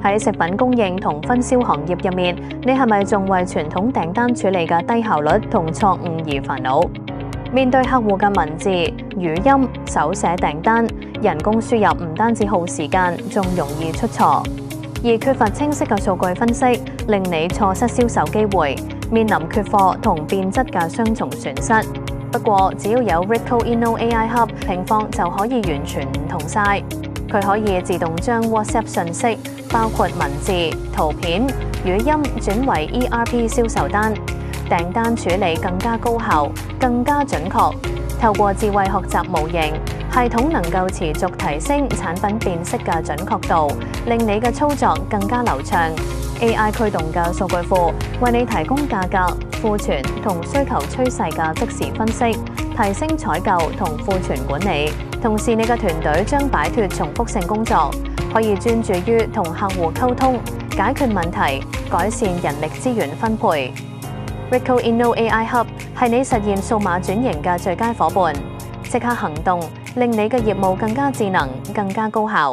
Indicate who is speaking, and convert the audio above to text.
Speaker 1: 喺食品供應同分銷行業入面，你係咪仲為傳統訂單處理嘅低效率同錯誤而煩惱？面對客戶嘅文字、語音、手寫訂單，人工輸入唔單止耗時間，仲容易出錯。而缺乏清晰嘅數據分析，令你錯失銷售機會，面臨缺貨同變質嘅雙重損失。不過，只要有 Ricoh Inno AI Hub， 情況就可以完全唔同晒。佢可以自動將 WhatsApp 信息，包括文字、圖片、語音轉為 ERP 銷售單，訂單處理更加高效、更加準確。透過智慧學習模型，系統能夠持續提升產品辨識嘅準確度，令你嘅操作更加流暢。AI 驅動嘅數據庫為你提供價格、庫存同需求趨勢嘅即時分析，提升採購同庫存管理。同時，你嘅團隊將擺脫重複性工作，可以專注於同客戶溝通、解決問題、改善人力資源分配。Ricoh Inno AI Hub 係你實現數碼轉型嘅最佳夥伴，即刻行動，令你嘅業務更加智能、更加高效。